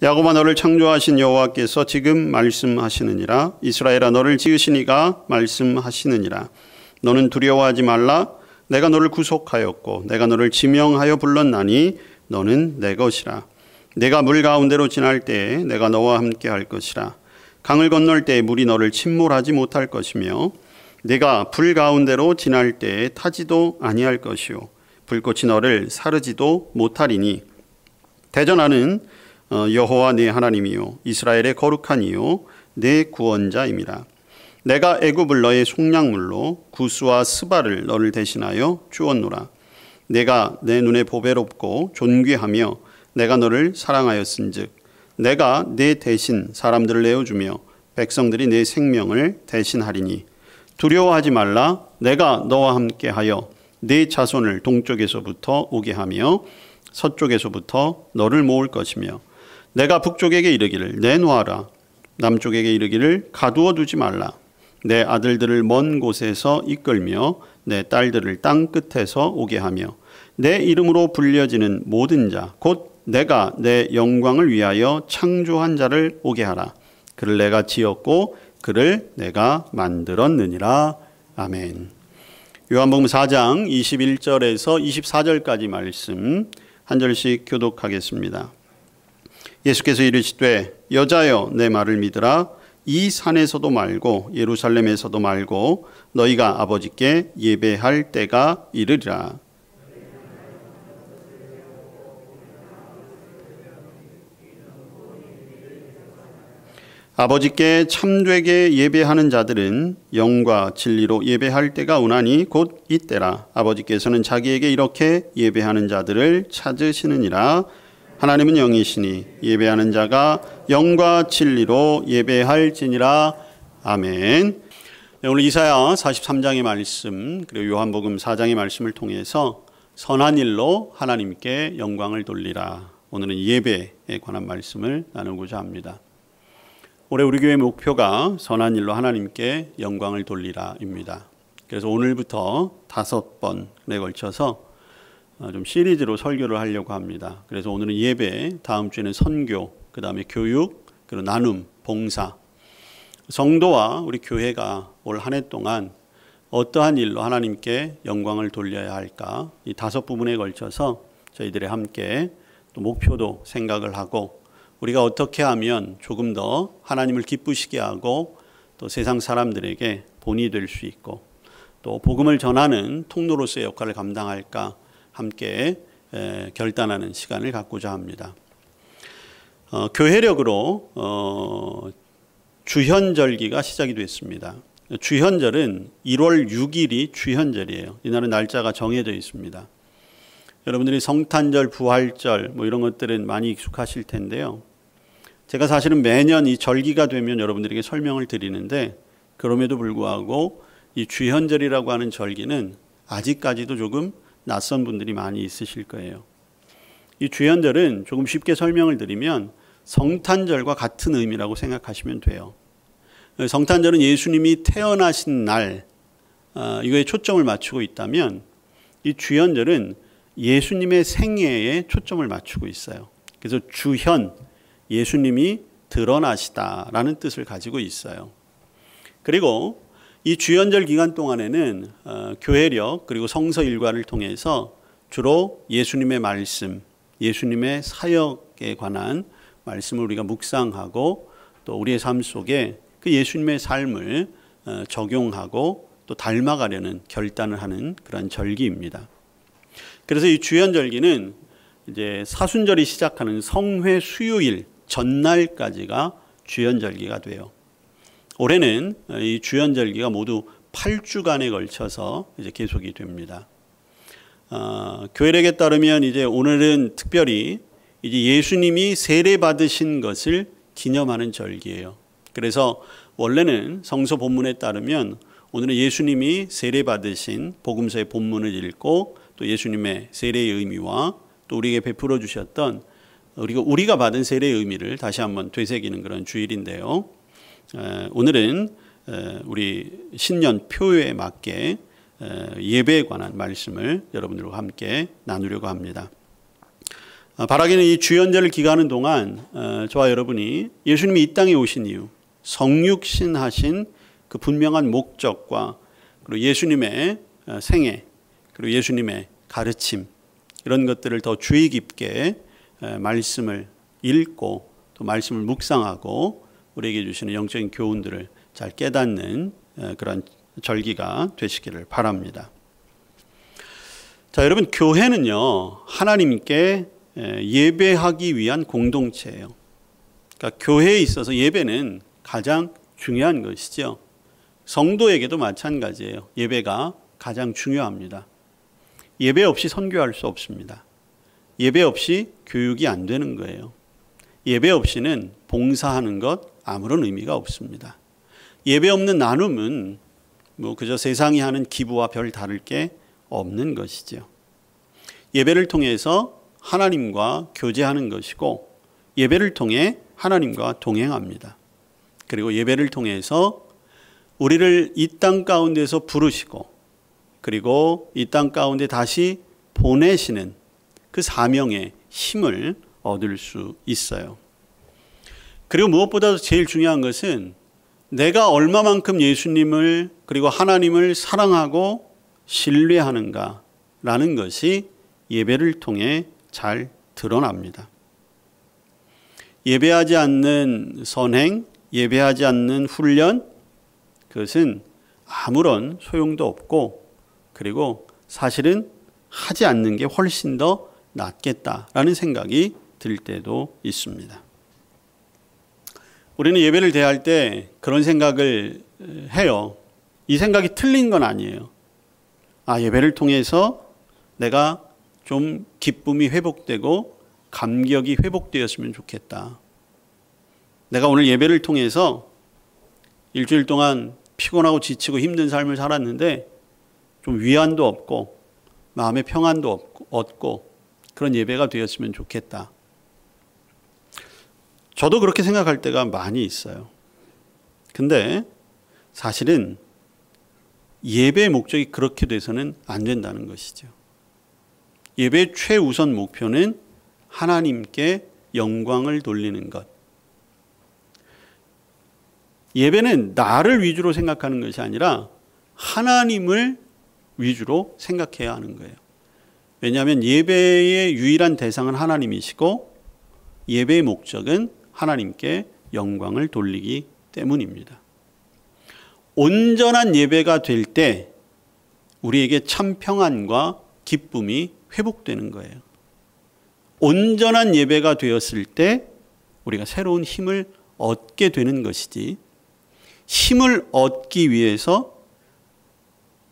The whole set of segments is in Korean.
야곱아 너를 창조하신 여호와께서 지금 말씀하시느니라. 이스라엘아 너를 지으신 이가 말씀하시느니라. 너는 두려워하지 말라. 내가 너를 구속하였고 내가 너를 지명하여 불렀나니 너는 내 것이라. 내가 물 가운데로 지날 때에 내가 너와 함께 할 것이라. 강을 건널 때에 물이 너를 침몰하지 못할 것이며 내가 불 가운데로 지날 때에 타지도 아니할 것이요 불꽃이 너를 사르지도 못하리니 대전하는 여호와 네 하나님이요 이스라엘의 거룩한 이요 내 구원자임이라. 내가 애굽을 너의 속량물로 구스와 스바를 너를 대신하여 주었노라. 내가 내 눈에 보배롭고 존귀하며 내가 너를 사랑하였은즉 내가 내 대신 사람들을 내어주며 백성들이 내 생명을 대신하리니 두려워하지 말라. 내가 너와 함께하여 네 자손을 동쪽에서부터 오게 하며 서쪽에서부터 너를 모을 것이며 내가 북쪽에게 이르기를 내놓아라. 남쪽에게 이르기를 가두어 두지 말라. 내 아들들을 먼 곳에서 이끌며 내 딸들을 땅 끝에서 오게 하며 내 이름으로 불려지는 모든 자 곧 내가 내 영광을 위하여 창조한 자를 오게 하라. 그를 내가 지었고 그를 내가 만들었느니라. 아멘. 요한복음 4장 21절에서 24절까지 말씀 한 절씩 교독하겠습니다. 예수께서 이르시되 여자여 내 말을 믿으라. 이 산에서도 말고 예루살렘에서도 말고 너희가 아버지께 예배할 때가 이르리라. 아버지께 참되게 예배하는 자들은 영과 진리로 예배할 때가 오나니 곧 이때라. 아버지께서는 자기에게 이렇게 예배하는 자들을 찾으시느니라. 하나님은 영이시니 예배하는 자가 영과 진리로 예배할지니라. 아멘. 오늘 이사야 43장의 말씀 그리고 요한복음 4장의 말씀을 통해서 선한 일로 하나님께 영광을 돌리라. 오늘은 예배에 관한 말씀을 나누고자 합니다. 올해 우리 교회 목표가 선한 일로 하나님께 영광을 돌리라입니다. 그래서 오늘부터 5번에 걸쳐서 좀 시리즈로 설교를 하려고 합니다. 그래서 오늘은 예배, 다음 주에는 선교, 그 다음에 교육, 그리고 나눔, 봉사. 성도와 우리 교회가 올 한 해 동안 어떠한 일로 하나님께 영광을 돌려야 할까? 이 5부분에 걸쳐서 저희들이 함께 또 목표도 생각을 하고 우리가 어떻게 하면 조금 더 하나님을 기쁘시게 하고 또 세상 사람들에게 본이 될 수 있고 또 복음을 전하는 통로로서의 역할을 감당할까 함께 결단하는 시간을 갖고자 합니다. 교회력으로 주현절기가 시작이 됐습니다. 주현절은 1월 6일이 주현절이에요. 이날은 날짜가 정해져 있습니다. 여러분들이 성탄절, 부활절 뭐 이런 것들은 많이 익숙하실 텐데요. 제가 사실은 매년 이 절기가 되면 여러분들에게 설명을 드리는데 그럼에도 불구하고 이 주현절이라고 하는 절기는 아직까지도 조금 낯선 분들이 많이 있으실 거예요. 이 주현절은 조금 쉽게 설명을 드리면 성탄절과 같은 의미라고 생각하시면 돼요. 성탄절은 예수님이 태어나신 날 이거에 초점을 맞추고 있다면 이 주현절은 예수님의 생애에 초점을 맞추고 있어요. 그래서 주현, 예수님이 드러나시다라는 뜻을 가지고 있어요. 그리고 이 주현절 기간 동안에는 교회력 그리고 성서 일과를 통해서 주로 예수님의 말씀, 예수님의 사역에 관한 말씀을 우리가 묵상하고 또 우리의 삶 속에 그 예수님의 삶을 적용하고 또 닮아가려는 결단을 하는 그런 절기입니다. 그래서 이 주현절기는 이제 사순절이 시작하는 성회 수요일 전날까지가 주현절기가 돼요. 올해는 이 주현절기가 모두 8주간에 걸쳐서 이제 계속이 됩니다. 교회력에 따르면 이제 오늘은 특별히 이제 예수님이 세례 받으신 것을 기념하는 절기예요. 그래서 원래는 성서 본문에 따르면 오늘은 예수님이 세례 받으신 복음서의 본문을 읽고 또 예수님의 세례의 의미와 또 우리에게 베풀어 주셨던 우리가 받은 세례의 의미를 다시 한번 되새기는 그런 주일인데요. 오늘은 우리 신년 표에 맞게 예배에 관한 말씀을 여러분들과 함께 나누려고 합니다. 바라기는 이 주연절을 기가하는 동안 저와 여러분이 예수님이 이 땅에 오신 이유, 성육신하신 그 분명한 목적과 그리고 예수님의 생애, 그리고 예수님의 가르침, 이런 것들을 더 주의 깊게 말씀을 읽고 또 말씀을 묵상하고 우리에게 주시는 영적인 교훈들을 잘 깨닫는 그런 절기가 되시기를 바랍니다. 자, 여러분, 교회는요, 하나님께 예배하기 위한 공동체예요. 그러니까 교회에 있어서 예배는 가장 중요한 것이죠. 성도에게도 마찬가지예요. 예배가 가장 중요합니다. 예배 없이 선교할 수 없습니다. 예배 없이 교육이 안 되는 거예요. 예배 없이는 봉사하는 것 아무런 의미가 없습니다. 예배 없는 나눔은 그저 세상이 하는 기부와 별 다를 게 없는 것이죠. 예배를 통해서 하나님과 교제하는 것이고 예배를 통해 하나님과 동행합니다. 그리고 예배를 통해서 우리를 이 땅 가운데서 부르시고 그리고 이 땅 가운데 다시 보내시는 그 사명의 힘을 얻을 수 있어요. 그리고 무엇보다도 제일 중요한 것은 내가 얼마만큼 예수님을 그리고 하나님을 사랑하고 신뢰하는가라는 것이 예배를 통해 잘 드러납니다. 예배하지 않는 선행, 예배하지 않는 훈련, 그것은 아무런 소용도 없고 그리고 사실은 하지 않는 게 훨씬 더 낫겠다라는 생각이 들 때도 있습니다. 우리는 예배를 대할 때 그런 생각을 해요. 이 생각이 틀린 건 아니에요. 예배를 통해서 내가 좀 기쁨이 회복되고 감격이 회복되었으면 좋겠다. 내가 오늘 예배를 통해서 일주일 동안 피곤하고 지치고 힘든 삶을 살았는데 좀 위안도 없고 마음의 평안도 얻고 그런 예배가 되었으면 좋겠다. 저도 그렇게 생각할 때가 많이 있어요. 근데 사실은 예배의 목적이 그렇게 돼서는 안 된다는 것이죠. 예배의 최우선 목표는 하나님께 영광을 돌리는 것. 예배는 나를 위주로 생각하는 것이 아니라 하나님을 위주로 생각해야 하는 거예요. 왜냐하면 예배의 유일한 대상은 하나님이시고 예배의 목적은 하나님께 영광을 돌리기 때문입니다. 온전한 예배가 될 때 우리에게 참 평안과 기쁨이 회복되는 거예요. 온전한 예배가 되었을 때 우리가 새로운 힘을 얻게 되는 것이지, 힘을 얻기 위해서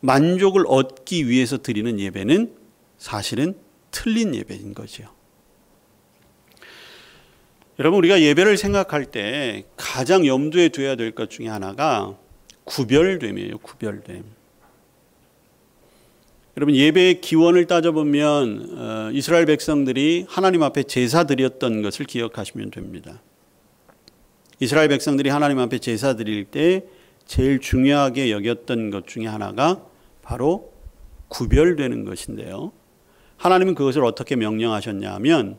만족을 얻기 위해서 드리는 예배는 사실은 틀린 예배인 거죠. 여러분, 우리가 예배를 생각할 때 가장 염두에 둬야 될 것 중에 하나가 구별됨이에요. 구별됨. 여러분, 예배의 기원을 따져보면 이스라엘 백성들이 하나님 앞에 제사 드렸던 것을 기억하시면 됩니다. 이스라엘 백성들이 하나님 앞에 제사 드릴 때 제일 중요하게 여겼던 것 중에 하나가 바로 구별되는 것인데요. 하나님은 그것을 어떻게 명령하셨냐 하면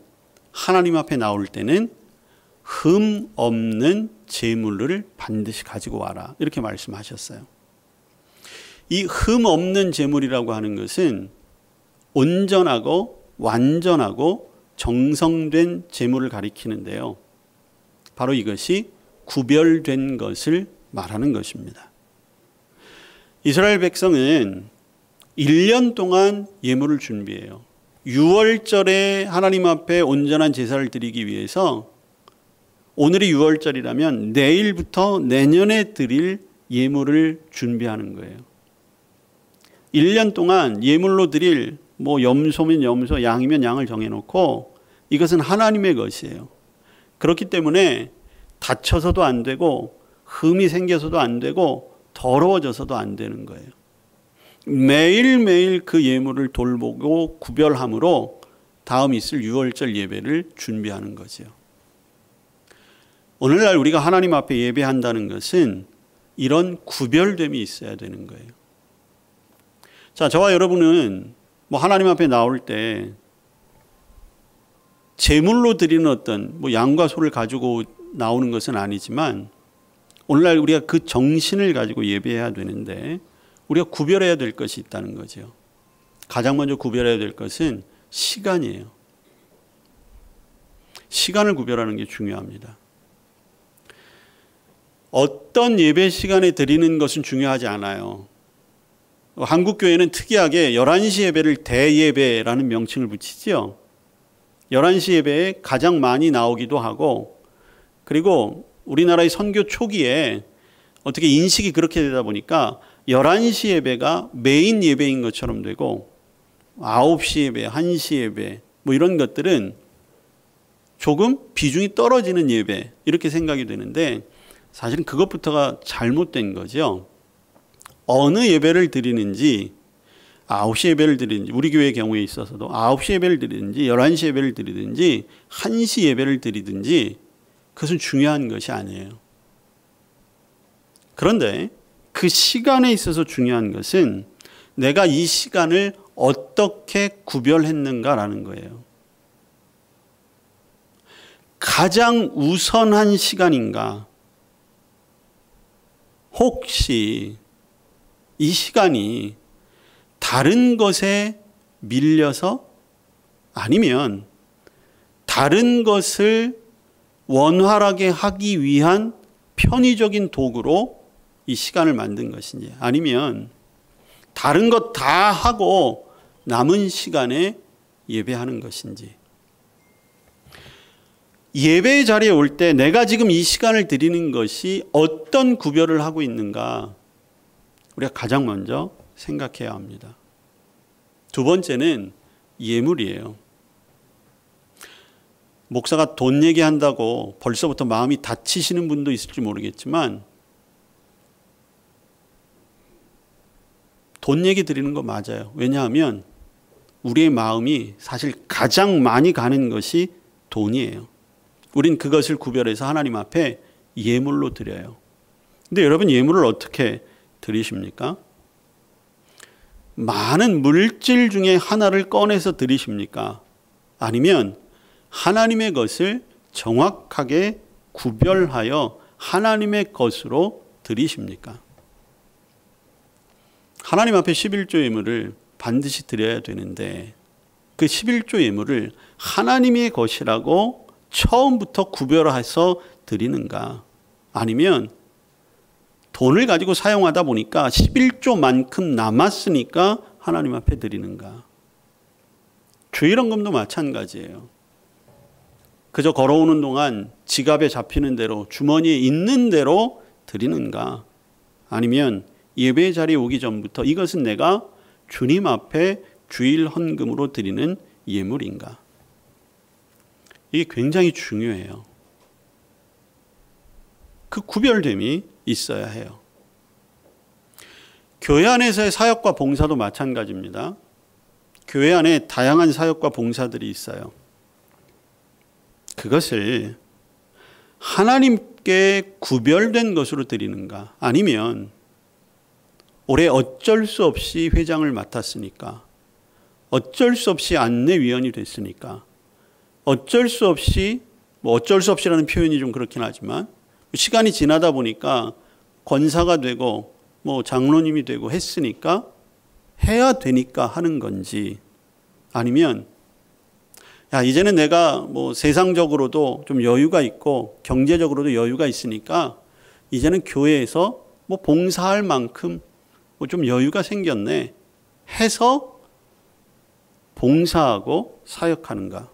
하나님 앞에 나올 때는 흠 없는 제물을 반드시 가지고 와라, 이렇게 말씀하셨어요. 이 흠 없는 제물이라고 하는 것은 온전하고 완전하고 정성된 제물을 가리키는데요. 바로 이것이 구별된 것을 말하는 것입니다. 이스라엘 백성은 1년 동안 예물을 준비해요. 6월절에 하나님 앞에 온전한 제사를 드리기 위해서 오늘이 6월절이라면 내일부터 내년에 드릴 예물을 준비하는 거예요. 1년 동안 예물로 드릴 염소면 염소, 양이면 양을 정해놓고 이것은 하나님의 것이에요. 그렇기 때문에 다쳐서도 안 되고 흠이 생겨서도 안 되고 더러워져서도 안 되는 거예요. 매일매일 그 예물을 돌보고 구별함으로 다음 있을 6월절 예배를 준비하는 거죠. 오늘날 우리가 하나님 앞에 예배한다는 것은 이런 구별됨이 있어야 되는 거예요. 자, 저와 여러분은 하나님 앞에 나올 때 제물로 드리는 어떤 뭐 양과 소를 가지고 나오는 것은 아니지만 오늘날 우리가 그 정신을 가지고 예배해야 되는데 우리가 구별해야 될 것이 있다는 거죠. 가장 먼저 구별해야 될 것은 시간이에요. 시간을 구별하는 게 중요합니다. 어떤 예배 시간에 드리는 것은 중요하지 않아요. 한국 교회는 특이하게 11시 예배를 대예배라는 명칭을 붙이죠. 11시 예배에 가장 많이 나오기도 하고, 그리고 우리나라의 선교 초기에 어떻게 인식이 그렇게 되다 보니까 11시 예배가 메인 예배인 것처럼 되고 9시 예배, 1시 예배 뭐 이런 것들은 조금 비중이 떨어지는 예배 이렇게 생각이 되는데 사실은 그것부터가 잘못된 거죠. 어느 예배를 드리는지 9시 예배를 드리는지 우리 교회의 경우에 있어서도 9시 예배를 드리든지 11시 예배를 드리든지 1시 예배를 드리든지 그것은 중요한 것이 아니에요. 그런데 그 시간에 있어서 중요한 것은 내가 이 시간을 어떻게 구별했는가라는 거예요. 가장 우선한 시간인가? 혹시 이 시간이 다른 것에 밀려서 아니면 다른 것을 원활하게 하기 위한 편의적인 도구로 이 시간을 만든 것인지 아니면 다른 것 다 하고 남은 시간에 예배하는 것인지. 예배 자리에 올 때 내가 지금 이 시간을 드리는 것이 어떤 구별을 하고 있는가 우리가 가장 먼저 생각해야 합니다. 두 번째는 예물이에요. 목사가 돈 얘기한다고 벌써부터 마음이 다치시는 분도 있을지 모르겠지만 돈 얘기 드리는 거 맞아요. 왜냐하면 우리의 마음이 사실 가장 많이 가는 것이 돈이에요. 우린 그것을 구별해서 하나님 앞에 예물로 드려요. 근데 여러분 예물을 어떻게 드리십니까? 많은 물질 중에 하나를 꺼내서 드리십니까? 아니면 하나님의 것을 정확하게 구별하여 하나님의 것으로 드리십니까? 하나님 앞에 11조 예물을 반드시 드려야 되는데 그 11조 예물을 하나님의 것이라고 처음부터 구별해서 드리는가? 아니면 돈을 가지고 사용하다 보니까 11조만큼 남았으니까 하나님 앞에 드리는가? 주일헌금도 마찬가지예요. 그저 걸어오는 동안 지갑에 잡히는 대로 주머니에 있는 대로 드리는가? 아니면 예배 자리에 오기 전부터 이것은 내가 주님 앞에 주일 헌금으로 드리는 예물인가? 이게 굉장히 중요해요. 그 구별됨이 있어야 해요. 교회 안에서의 사역과 봉사도 마찬가지입니다. 교회 안에 다양한 사역과 봉사들이 있어요. 그것을 하나님께 구별된 것으로 드리는가? 아니면 올해 어쩔 수 없이 회장을 맡았으니까, 어쩔 수 없이 안내위원이 됐으니까, 어쩔 수 없이, 어쩔 수 없이라는 표현이 좀 그렇긴 하지만 시간이 지나다 보니까 권사가 되고 장로님이 되고 했으니까 해야 되니까 하는 건지, 아니면 이제는 내가 세상적으로도 좀 여유가 있고 경제적으로도 여유가 있으니까 이제는 교회에서 봉사할 만큼 좀 여유가 생겼네 해서 봉사하고 사역하는가?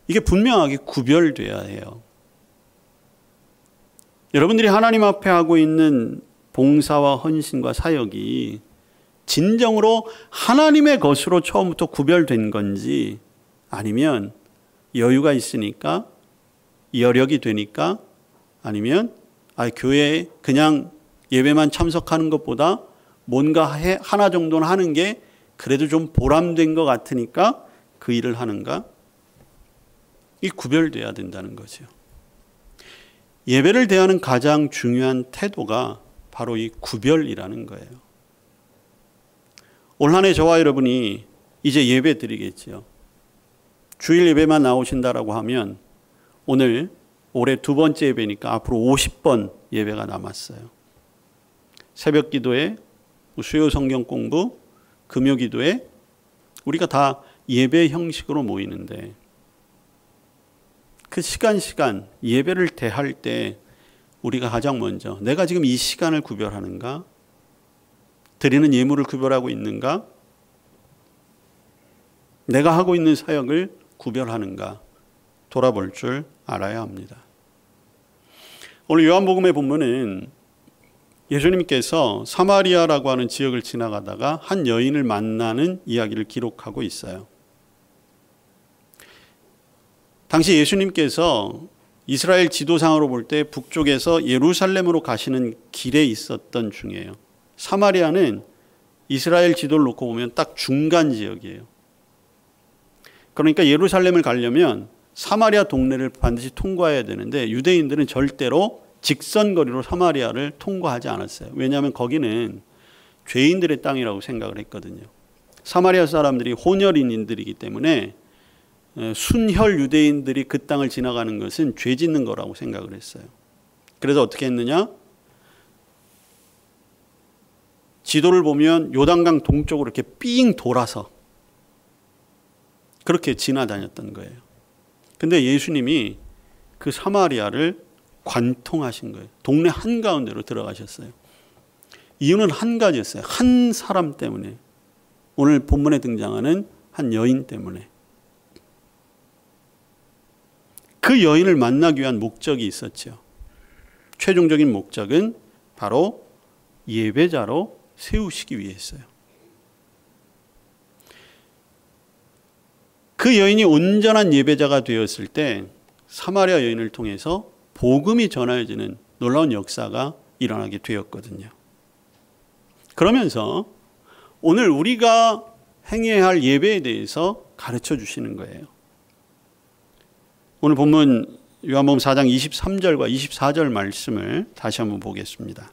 이게 분명하게 구별돼야 해요. 여러분들이 하나님 앞에 하고 있는 봉사와 헌신과 사역이 진정으로 하나님의 것으로 처음부터 구별된 건지, 아니면 여유가 있으니까, 여력이 되니까, 아니면 교회에 그냥 예배만 참석하는 것보다 뭔가 하나 정도는 하는 게 그래도 좀 보람된 것 같으니까 그 일을 하는가? 이 구별돼야 된다는 거죠. 예배를 대하는 가장 중요한 태도가 바로 이 구별이라는 거예요. 올 한 해 저와 여러분이 이제 예배 드리겠죠. 주일 예배만 나오신다라고 하면 오늘 올해 두 번째 예배니까 앞으로 50번 예배가 남았어요. 새벽 기도에, 수요 성경 공부, 금요 기도에 우리가 다 예배 형식으로 모이는데 그 시간 예배를 대할 때 우리가 가장 먼저 내가 지금 이 시간을 구별하는가? 드리는 예물을 구별하고 있는가? 내가 하고 있는 사역을 구별하는가? 돌아볼 줄 알아야 합니다. 오늘 요한복음의 본문은 예수님께서 사마리아라고 하는 지역을 지나가다가 한 여인을 만나는 이야기를 기록하고 있어요. 당시 예수님께서 이스라엘 지도상으로 볼 때 북쪽에서 예루살렘으로 가시는 길에 있었던 중이에요. 사마리아는 이스라엘 지도를 놓고 보면 딱 중간 지역이에요. 그러니까 예루살렘을 가려면 사마리아 동네를 반드시 통과해야 되는데 유대인들은 절대로 직선거리로 사마리아를 통과하지 않았어요. 왜냐하면 거기는 죄인들의 땅이라고 생각을 했거든요. 사마리아 사람들이 혼혈인들이기 때문에 순혈 유대인들이 그 땅을 지나가는 것은 죄 짓는 거라고 생각을 했어요. 그래서 어떻게 했느냐? 지도를 보면 요단강 동쪽으로 이렇게 삥 돌아서 그렇게 지나다녔던 거예요. 근데 예수님이 그 사마리아를 관통하신 거예요. 동네 한가운데로 들어가셨어요. 이유는 한 가지였어요. 한 사람 때문에. 오늘 본문에 등장하는 한 여인 때문에. 그 여인을 만나기 위한 목적이 있었죠. 최종적인 목적은 바로 예배자로 세우시기 위해서요. 그 여인이 온전한 예배자가 되었을 때 사마리아 여인을 통해서 복음이 전해지는 놀라운 역사가 일어나게 되었거든요. 그러면서 오늘 우리가 행해야 할 예배에 대해서 가르쳐 주시는 거예요. 오늘 본문 요한복음 4장 23절과 24절 말씀을 다시 한번 보겠습니다.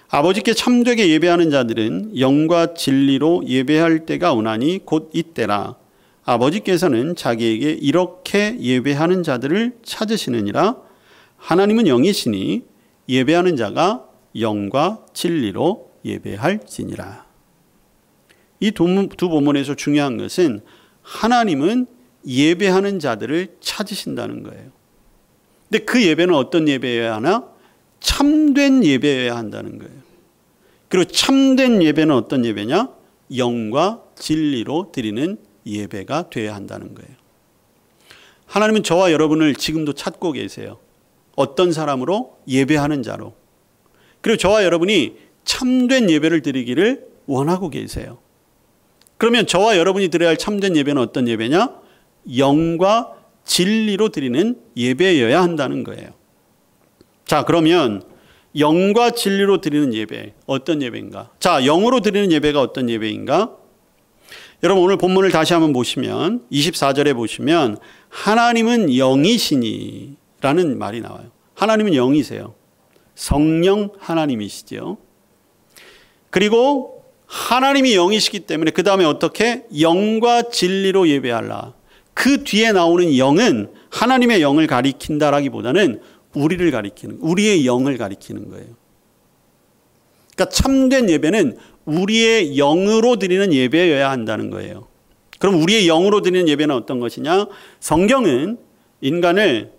아버지께 참되게 예배하는 자들은 영과 진리로 예배할 때가 오나니 곧 이때라. 아버지께서는 자기에게 이렇게 예배하는 자들을 찾으시느니라. 하나님은 영이시니 예배하는 자가 영과 진리로 예배할지니라. 이 두 본문에서 중요한 것은 하나님은 예배하는 자들을 찾으신다는 거예요. 근데 그 예배는 어떤 예배여야 하나? 참된 예배여야 한다는 거예요. 그리고 참된 예배는 어떤 예배냐? 영과 진리로 드리는 예배가 되어야 한다는 거예요. 하나님은 저와 여러분을 지금도 찾고 계세요. 어떤 사람으로? 예배하는 자로. 그리고 저와 여러분이 참된 예배를 드리기를 원하고 계세요. 그러면 저와 여러분이 드려야 할 참된 예배는 어떤 예배냐? 영과 진리로 드리는 예배여야 한다는 거예요. 자, 그러면 영과 진리로 드리는 예배, 어떤 예배인가? 자, 영으로 드리는 예배가 어떤 예배인가? 여러분 오늘 본문을 다시 한번 보시면 24절에 보시면 하나님은 영이시니 라는 말이 나와요. 하나님은 영이세요. 성령 하나님이시죠. 그리고 하나님이 영이시기 때문에 그 다음에 어떻게? 영과 진리로 예배하라. 그 뒤에 나오는 영은 하나님의 영을 가리킨다라기보다는 우리를 가리키는, 우리의 영을 가리키는 거예요. 그러니까 참된 예배는 우리의 영으로 드리는 예배여야 한다는 거예요. 그럼 우리의 영으로 드리는 예배는 어떤 것이냐? 성경은 인간을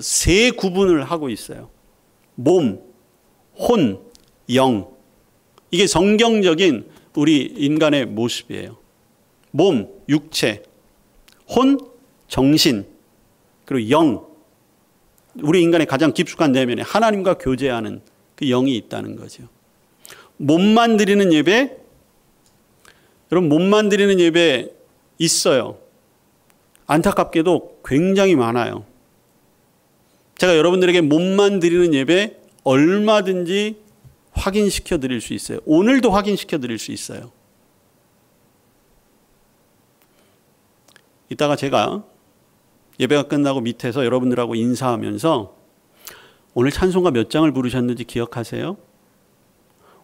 세 구분을 하고 있어요. 몸, 혼, 영. 이게 성경적인 우리 인간의 모습이에요. 몸, 육체, 혼, 정신, 그리고 영. 우리 인간의 가장 깊숙한 내면에 하나님과 교제하는 그 영이 있다는 거죠. 몸만 드리는 예배, 여러분 몸만 드리는 예배 있어요. 안타깝게도 굉장히 많아요. 제가 여러분들에게 몸만 드리는 예배 얼마든지 확인시켜 드릴 수 있어요. 오늘도 확인시켜 드릴 수 있어요. 이따가 제가 예배가 끝나고 밑에서 여러분들하고 인사하면서 오늘 찬송가 몇 장을 부르셨는지 기억하세요?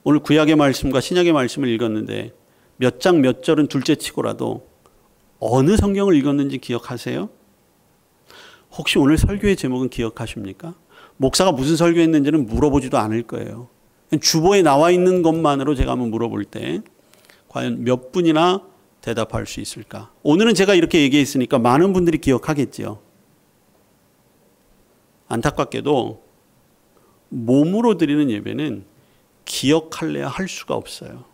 오늘 구약의 말씀과 신약의 말씀을 읽었는데 몇 장 몇 절은 둘째 치고라도 어느 성경을 읽었는지 기억하세요? 혹시 오늘 설교의 제목은 기억하십니까? 목사가 무슨 설교했는지는 물어보지도 않을 거예요. 주보에 나와 있는 것만으로 제가 한번 물어볼 때 과연 몇 분이나 대답할 수 있을까? 오늘은 제가 이렇게 얘기했으니까 많은 분들이 기억하겠죠. 안타깝게도 몸으로 드리는 예배는 기억할래야 할 수가 없어요.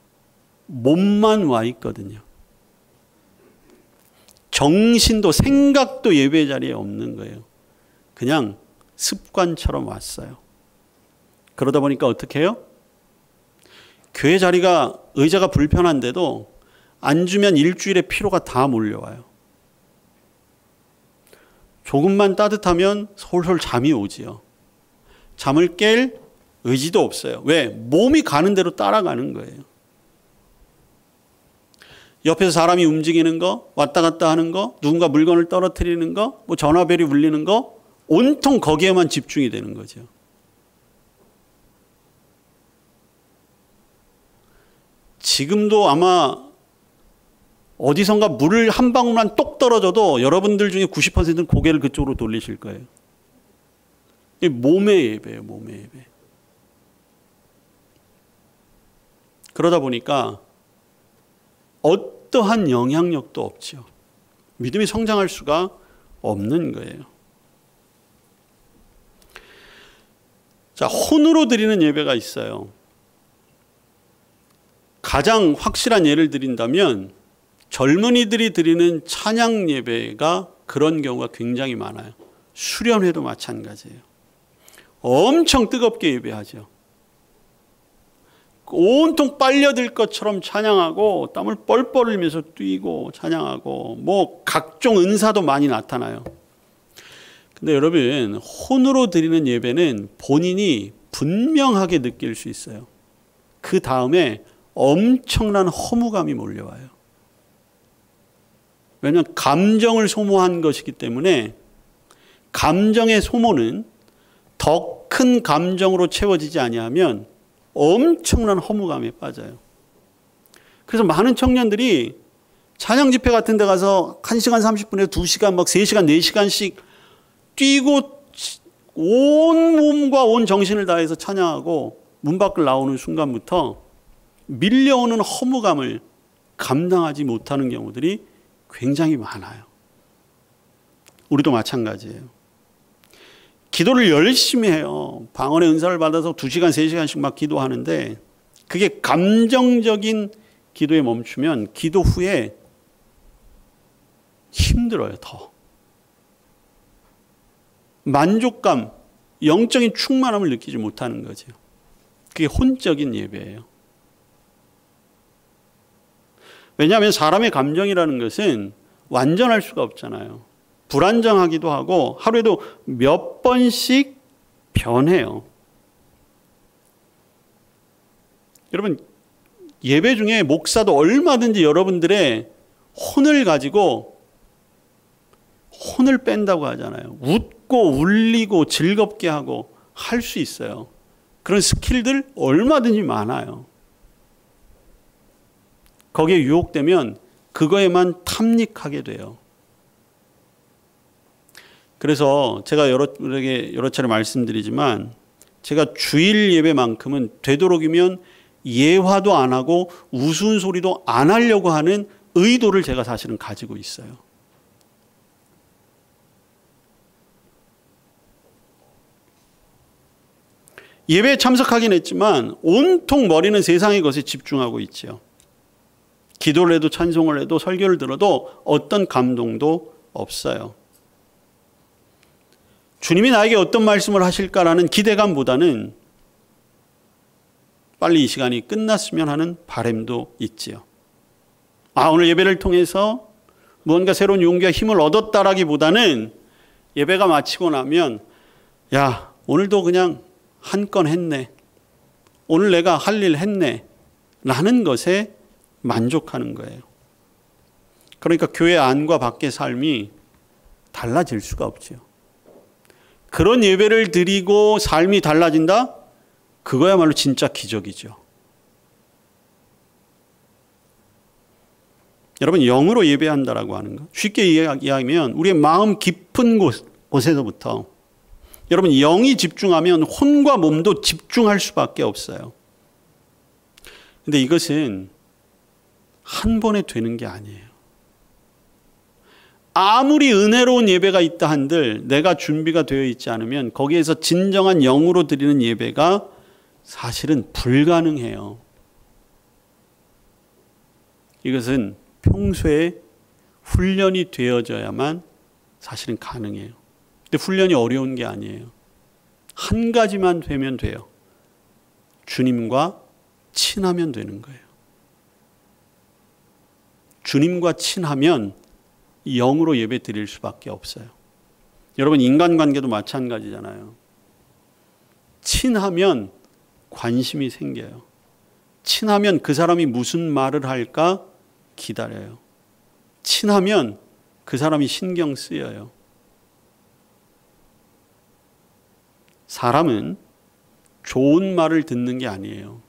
몸만 와 있거든요. 정신도 생각도 예배 자리에 없는 거예요. 그냥 습관처럼 왔어요. 그러다 보니까 어떻게 해요? 교회 자리가 의자가 불편한데도 앉으면 일주일의 피로가 다 몰려와요. 조금만 따뜻하면 솔솔 잠이 오지요. 잠을 깰 의지도 없어요. 왜? 몸이 가는 대로 따라가는 거예요. 옆에서 사람이 움직이는 거, 왔다 갔다 하는 거, 누군가 물건을 떨어뜨리는 거, 뭐 전화벨이 울리는 거, 온통 거기에만 집중이 되는 거죠. 지금도 아마 어디선가 물을 한 방울만 똑 떨어져도 여러분들 중에 90%는 고개를 그쪽으로 돌리실 거예요. 몸의 예배예요, 몸의 예배. 그러다 보니까 어떠한 영향력도 없죠. 믿음이 성장할 수가 없는 거예요. 자, 혼으로 드리는 예배가 있어요. 가장 확실한 예를 드린다면 젊은이들이 드리는 찬양 예배가 그런 경우가 굉장히 많아요. 수련회도 마찬가지예요. 엄청 뜨겁게 예배하죠. 온통 빨려들 것처럼 찬양하고 땀을 뻘뻘 흘리면서 뛰고 찬양하고 뭐 각종 은사도 많이 나타나요. 근데 여러분, 혼으로 드리는 예배는 본인이 분명하게 느낄 수 있어요. 그 다음에 엄청난 허무감이 몰려와요. 왜냐하면 감정을 소모한 것이기 때문에 감정의 소모는 더 큰 감정으로 채워지지 아니하면 엄청난 허무감에 빠져요. 그래서 많은 청년들이 찬양 집회 같은 데 가서 1시간 30분에 2시간 막 3시간 4시간씩 뛰고 온 몸과 온 정신을 다해서 찬양하고 문 밖을 나오는 순간부터 밀려오는 허무감을 감당하지 못하는 경우들이 굉장히 많아요. 우리도 마찬가지예요. 기도를 열심히 해요. 방언의 은사를 받아서 2시간, 3시간씩 막 기도하는데 그게 감정적인 기도에 멈추면 기도 후에 힘들어요, 더. 만족감, 영적인 충만함을 느끼지 못하는 거죠. 그게 혼적인 예배예요. 왜냐하면 사람의 감정이라는 것은 완전할 수가 없잖아요. 불안정하기도 하고 하루에도 몇 번씩 변해요. 여러분, 예배 중에 목사도 얼마든지 여러분들의 혼을 가지고 혼을 뺀다고 하잖아요. 웃고 울리고 즐겁게 하고 할 수 있어요. 그런 스킬들 얼마든지 많아요. 거기에 유혹되면 그거에만 탐닉하게 돼요. 그래서 제가 여러 차례 말씀드리지만 제가 주일 예배만큼은 되도록이면 예화도 안 하고 우스운소리도 안 하려고 하는 의도를 제가 사실은 가지고 있어요. 예배에 참석하긴 했지만 온통 머리는 세상의 것에 집중하고 있죠. 기도를 해도 찬송을 해도 설교를 들어도 어떤 감동도 없어요. 주님이 나에게 어떤 말씀을 하실까라는 기대감보다는 빨리 이 시간이 끝났으면 하는 바람도 있지요. 오늘 예배를 통해서 무언가 새로운 용기와 힘을 얻었다라기보다는 예배가 마치고 나면 야, 오늘도 그냥 한 건 했네. 오늘 내가 할 일 했네. 라는 것에 만족하는 거예요. 그러니까 교회 안과 밖의 삶이 달라질 수가 없죠. 그런 예배를 드리고 삶이 달라진다? 그거야말로 진짜 기적이죠. 여러분, 영으로 예배한다라고 하는 것, 쉽게 이야기하면 우리의 마음 깊은 곳에서부터 여러분, 영이 집중하면 혼과 몸도 집중할 수밖에 없어요. 근데 이것은 한 번에 되는 게 아니에요. 아무리 은혜로운 예배가 있다 한들 내가 준비가 되어 있지 않으면 거기에서 진정한 영으로 드리는 예배가 사실은 불가능해요. 이것은 평소에 훈련이 되어져야만 사실은 가능해요. 근데 훈련이 어려운 게 아니에요. 한 가지만 되면 돼요. 주님과 친하면 되는 거예요. 주님과 친하면 영으로 예배 드릴 수밖에 없어요. 여러분, 인간관계도 마찬가지잖아요. 친하면 관심이 생겨요. 친하면 그 사람이 무슨 말을 할까 기다려요. 친하면 그 사람이 신경 쓰여요. 사람은 좋은 말을 듣는 게 아니에요.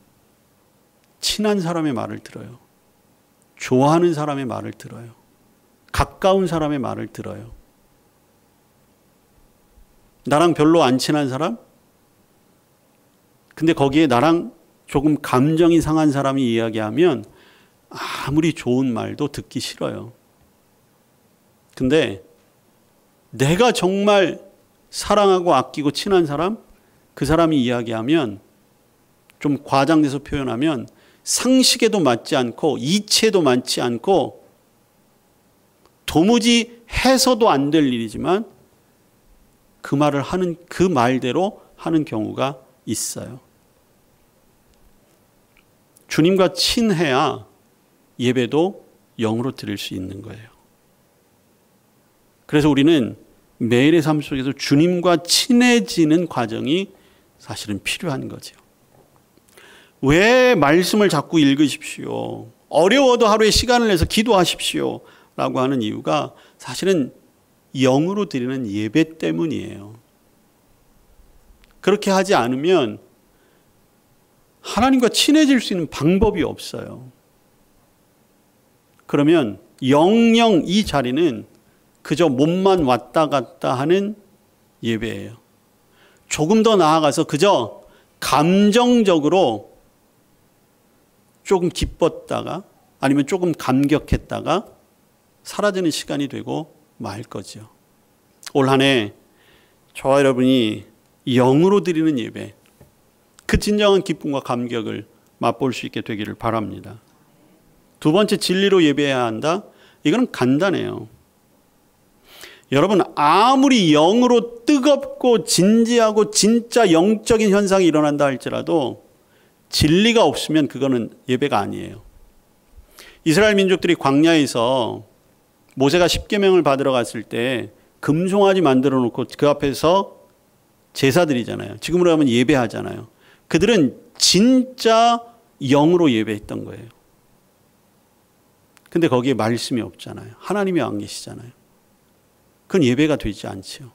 친한 사람의 말을 들어요. 좋아하는 사람의 말을 들어요. 가까운 사람의 말을 들어요. 나랑 별로 안 친한 사람? 근데 거기에 나랑 조금 감정이 상한 사람이 이야기하면 아무리 좋은 말도 듣기 싫어요. 근데 내가 정말 사랑하고 아끼고 친한 사람, 그 사람이 이야기하면, 좀 과장돼서 표현하면 상식에도 맞지 않고 이치에도 맞지 않고 도무지 해서도 안 될 일이지만 그 말을 하는, 그 말대로 하는 경우가 있어요. 주님과 친해야 예배도 영으로 드릴 수 있는 거예요. 그래서 우리는 매일의 삶 속에서 주님과 친해지는 과정이 사실은 필요한 거죠. 왜 말씀을 자꾸 읽으십시오, 어려워도 하루에 시간을 내서 기도하십시오 라고 하는 이유가 사실은 영으로 드리는 예배 때문이에요. 그렇게 하지 않으면 하나님과 친해질 수 있는 방법이 없어요. 그러면 영영 이 자리는 그저 몸만 왔다 갔다 하는 예배예요. 조금 더 나아가서 그저 감정적으로 조금 기뻤다가 아니면 조금 감격했다가 사라지는 시간이 되고 말 거죠. 올 한 해 저와 여러분이 영으로 드리는 예배, 그 진정한 기쁨과 감격을 맛볼 수 있게 되기를 바랍니다. 두 번째, 진리로 예배해야 한다. 이건 간단해요. 여러분, 아무리 영으로 뜨겁고 진지하고 진짜 영적인 현상이 일어난다 할지라도 진리가 없으면 그거는 예배가 아니에요. 이스라엘 민족들이 광야에서 모세가 십계명을 받으러 갔을 때 금송아지 만들어 놓고 그 앞에서 제사 드리잖아요. 지금으로 하면 예배하잖아요. 그들은 진짜 영으로 예배했던 거예요. 근데 거기에 말씀이 없잖아요. 하나님이 안 계시잖아요. 그건 예배가 되지 않죠.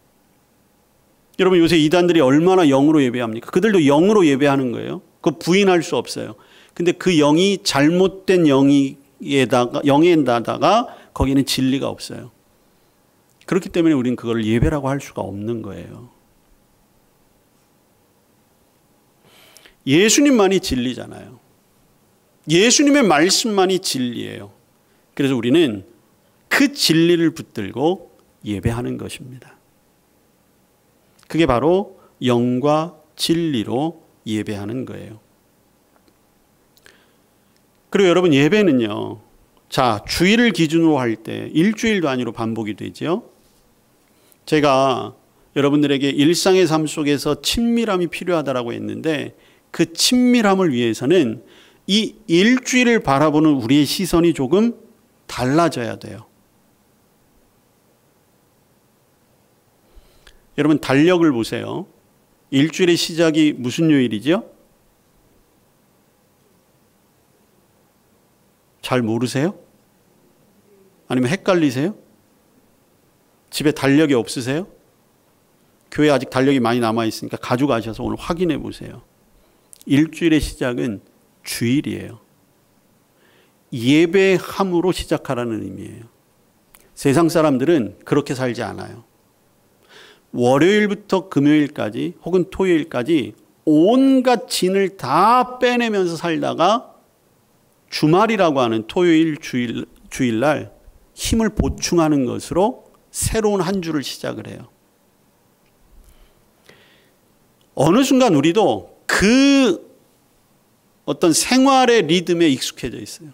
여러분, 요새 이단들이 얼마나 영으로 예배합니까? 그들도 영으로 예배하는 거예요. 그거 부인할 수 없어요. 근데 그 영이 잘못된 영에다가 거기는 진리가 없어요. 그렇기 때문에 우리는 그걸 예배라고 할 수가 없는 거예요. 예수님만이 진리잖아요. 예수님의 말씀만이 진리예요. 그래서 우리는 그 진리를 붙들고 예배하는 것입니다. 그게 바로 영과 진리로 예배하는 거예요. 그리고 여러분, 예배는요, 자, 주일을 기준으로 할 때 일주일 단위로 반복이 되죠. 제가 여러분들에게 일상의 삶 속에서 친밀함이 필요하다라고 했는데 그 친밀함을 위해서는 이 일주일을 바라보는 우리의 시선이 조금 달라져야 돼요. 여러분, 달력을 보세요. 일주일의 시작이 무슨 요일이죠? 잘 모르세요? 아니면 헷갈리세요? 집에 달력이 없으세요? 교회에 아직 달력이 많이 남아있으니까 가져가셔서 오늘 확인해 보세요. 일주일의 시작은 주일이에요. 예배함으로 시작하라는 의미예요. 세상 사람들은 그렇게 살지 않아요. 월요일부터 금요일까지 혹은 토요일까지 온갖 진을 다 빼내면서 살다가 주말이라고 하는 토요일 주일날 힘을 보충하는 것으로 새로운 한 주를 시작을 해요. 어느 순간 우리도 그 어떤 생활의 리듬에 익숙해져 있어요.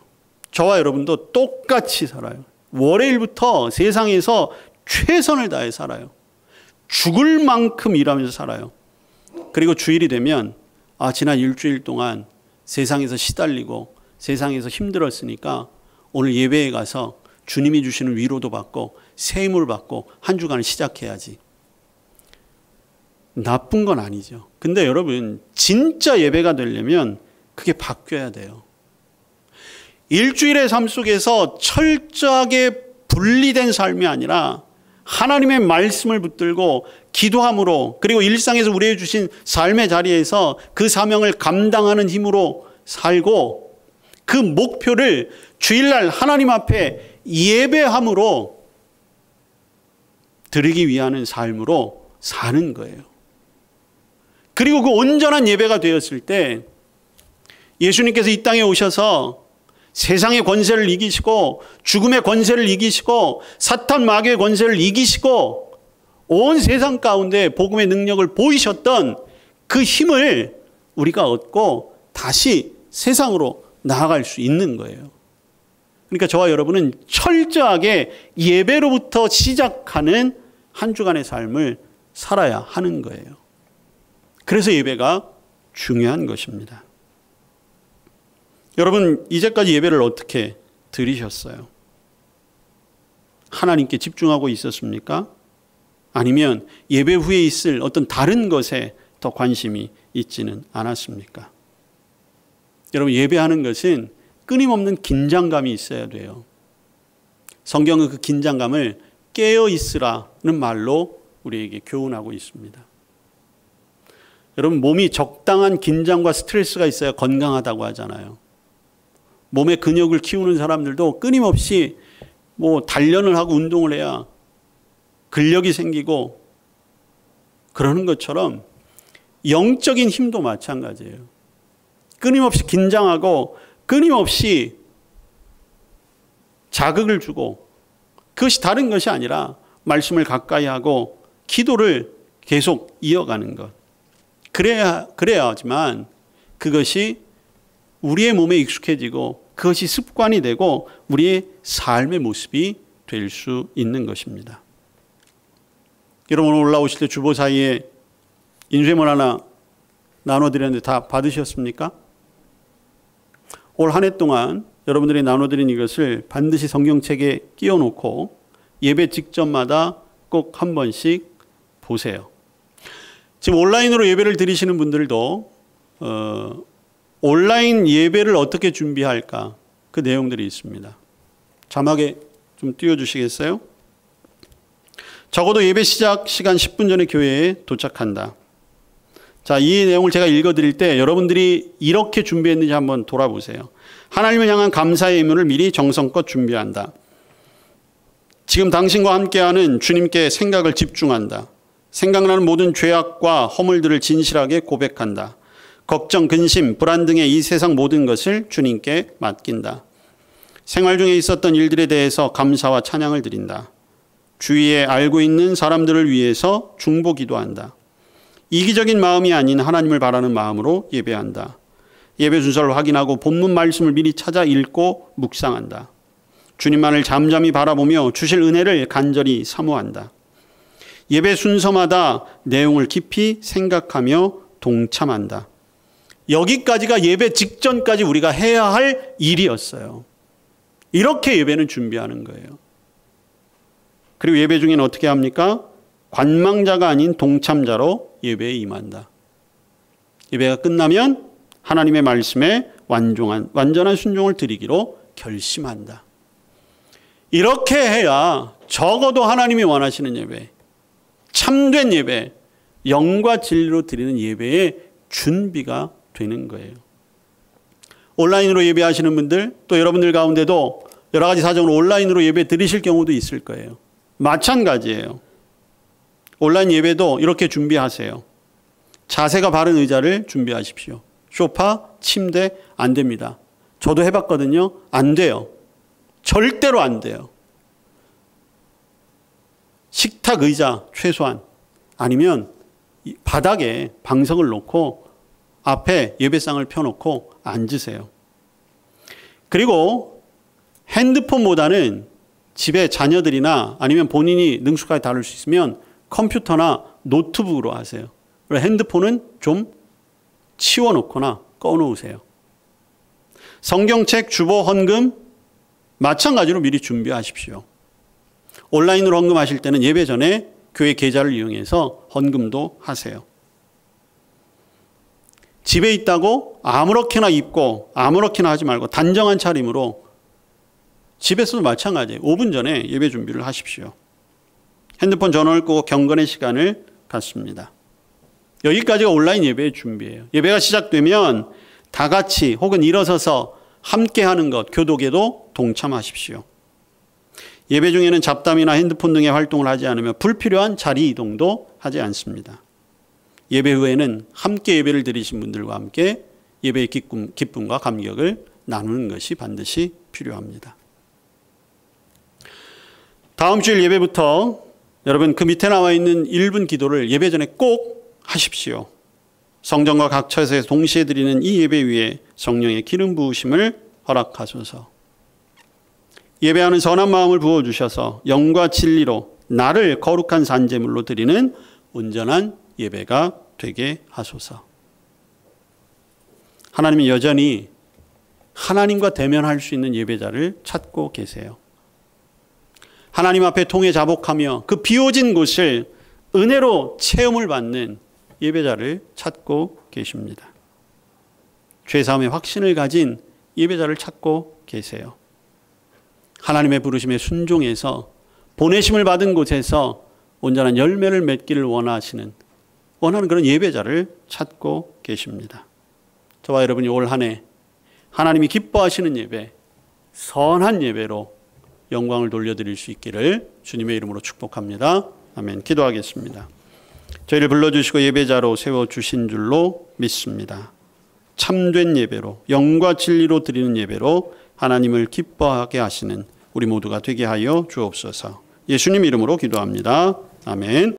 저와 여러분도 똑같이 살아요. 월요일부터 세상에서 최선을 다해 살아요. 죽을 만큼 일하면서 살아요. 그리고 주일이 되면 지난 일주일 동안 세상에서 시달리고 세상에서 힘들었으니까 오늘 예배에 가서 주님이 주시는 위로도 받고 새 힘을 받고 한 주간을 시작해야지. 나쁜 건 아니죠. 근데 여러분, 진짜 예배가 되려면 그게 바뀌어야 돼요. 일주일의 삶 속에서 철저하게 분리된 삶이 아니라 하나님의 말씀을 붙들고 기도함으로, 그리고 일상에서 우리에게 주신 삶의 자리에서 그 사명을 감당하는 힘으로 살고, 그 목표를 주일날 하나님 앞에 예배함으로 드리기 위한 삶으로 사는 거예요. 그리고 그 온전한 예배가 되었을 때 예수님께서 이 땅에 오셔서 세상의 권세를 이기시고 죽음의 권세를 이기시고 사탄 마귀의 권세를 이기시고 온 세상 가운데 복음의 능력을 보이셨던 그 힘을 우리가 얻고 다시 세상으로 나아갈 수 있는 거예요. 그러니까 저와 여러분은 철저하게 예배로부터 시작하는 한 주간의 삶을 살아야 하는 거예요. 그래서 예배가 중요한 것입니다. 여러분, 이제까지 예배를 어떻게 드리셨어요? 하나님께 집중하고 있었습니까? 아니면 예배 후에 있을 어떤 다른 것에 더 관심이 있지는 않았습니까? 여러분, 예배하는 것은 끊임없는 긴장감이 있어야 돼요. 성경은 그 긴장감을 깨어 있으라는 말로 우리에게 교훈하고 있습니다. 여러분, 몸이 적당한 긴장과 스트레스가 있어야 건강하다고 하잖아요. 몸의 근육을 키우는 사람들도 끊임없이 단련을 하고 운동을 해야 근력이 생기고 그러는 것처럼 영적인 힘도 마찬가지예요. 끊임없이 긴장하고 끊임없이 자극을 주고, 그것이 다른 것이 아니라 말씀을 가까이 하고 기도를 계속 이어가는 것. 그래야지만 그것이 우리의 몸에 익숙해지고 그것이 습관이 되고 우리의 삶의 모습이 될 수 있는 것입니다. 여러분, 오늘 올라오실 때 주보 사이에 인쇄물 하나 나눠드렸는데 다 받으셨습니까? 올 한 해 동안 여러분들이 나눠드린 이것을 반드시 성경책에 끼워놓고 예배 직전마다 꼭 한 번씩 보세요. 지금 온라인으로 예배를 드리시는 분들도 온라인 예배를 어떻게 준비할까, 그 내용들이 있습니다. 자막에 좀 띄워주시겠어요? 적어도 예배 시작 시간 10분 전에 교회에 도착한다. 자, 이 내용을 제가 읽어드릴 때 여러분들이 이렇게 준비했는지 한번 돌아보세요. 하나님을 향한 감사의 의문을 미리 정성껏 준비한다. 지금 당신과 함께하는 주님께 생각을 집중한다. 생각나는 모든 죄악과 허물들을 진실하게 고백한다. 걱정, 근심, 불안 등의 이 세상 모든 것을 주님께 맡긴다. 생활 중에 있었던 일들에 대해서 감사와 찬양을 드린다. 주위에 알고 있는 사람들을 위해서 중보 기도한다. 이기적인 마음이 아닌 하나님을 바라는 마음으로 예배한다. 예배 순서를 확인하고 본문 말씀을 미리 찾아 읽고 묵상한다. 주님만을 잠잠히 바라보며 주실 은혜를 간절히 사모한다. 예배 순서마다 내용을 깊이 생각하며 동참한다. 여기까지가 예배 직전까지 우리가 해야 할 일이었어요. 이렇게 예배는 준비하는 거예요. 그리고 예배 중에는 어떻게 합니까? 관망자가 아닌 동참자로 예배에 임한다. 예배가 끝나면 하나님의 말씀에 완전한 순종을 드리기로 결심한다. 이렇게 해야 적어도 하나님이 원하시는 예배, 참된 예배, 영과 진리로 드리는 예배의 준비가 되는 거예요. 온라인으로 예배하시는 분들, 또 여러분들 가운데도 여러 가지 사정으로 온라인으로 예배 드리실 경우도 있을 거예요. 마찬가지예요. 온라인 예배도 이렇게 준비하세요. 자세가 바른 의자를 준비하십시오. 소파, 침대 안 됩니다. 저도 해봤거든요. 안 돼요. 절대로 안 돼요. 식탁 의자 최소한, 아니면 바닥에 방석을 놓고 앞에 예배상을 펴놓고 앉으세요. 그리고 핸드폰보다는 집에 자녀들이나 아니면 본인이 능숙하게 다룰 수 있으면 컴퓨터나 노트북으로 하세요. 그리고 핸드폰은 좀 치워놓거나 꺼놓으세요. 성경책, 주보, 헌금 마찬가지로 미리 준비하십시오. 온라인으로 헌금하실 때는 예배 전에 교회 계좌를 이용해서 헌금도 하세요. 집에 있다고 아무렇게나 입고 아무렇게나 하지 말고 단정한 차림으로, 집에서도 마찬가지예요. 5분 전에 예배 준비를 하십시오. 핸드폰 전원을 끄고 경건의 시간을 갖습니다. 여기까지가 온라인 예배의 준비예요. 예배가 시작되면 다 같이 혹은 일어서서 함께하는 것, 교독에도 동참하십시오. 예배 중에는 잡담이나 핸드폰 등의 활동을 하지 않으며 불필요한 자리 이동도 하지 않습니다. 예배 후에는 함께 예배를 드리신 분들과 함께 예배의 기쁨과 감격을 나누는 것이 반드시 필요합니다. 다음 주일 예배부터 여러분 그 밑에 나와 있는 1분 기도를 예배 전에 꼭 하십시오. 성전과 각 처에서 동시에 드리는 이 예배 위에 성령의 기름 부으심을 허락하소서. 예배하는 선한 마음을 부어주셔서 영과 진리로 나를 거룩한 산제물로 드리는 온전한 예배가 되게 하소서. 하나님이 여전히 하나님과 대면할 수 있는 예배자를 찾고 계세요. 하나님 앞에 통해 자복하며 그 비워진 곳을 은혜로 체험을 받는 예배자를 찾고 계십니다. 죄사함의 확신을 가진 예배자를 찾고 계세요. 하나님의 부르심에 순종해서 보내심을 받은 곳에서 온전한 열매를 맺기를 원하는 그런 예배자를 찾고 계십니다. 저와 여러분이 올 한 해 하나님이 기뻐하시는 예배, 선한 예배로 영광을 돌려드릴 수 있기를 주님의 이름으로 축복합니다. 아멘. 기도하겠습니다. 저희를 불러주시고 예배자로 세워주신 줄로 믿습니다. 참된 예배로, 영과 진리로 드리는 예배로 하나님을 기뻐하게 하시는 우리 모두가 되게 하여 주옵소서. 예수님 이름으로 기도합니다. 아멘.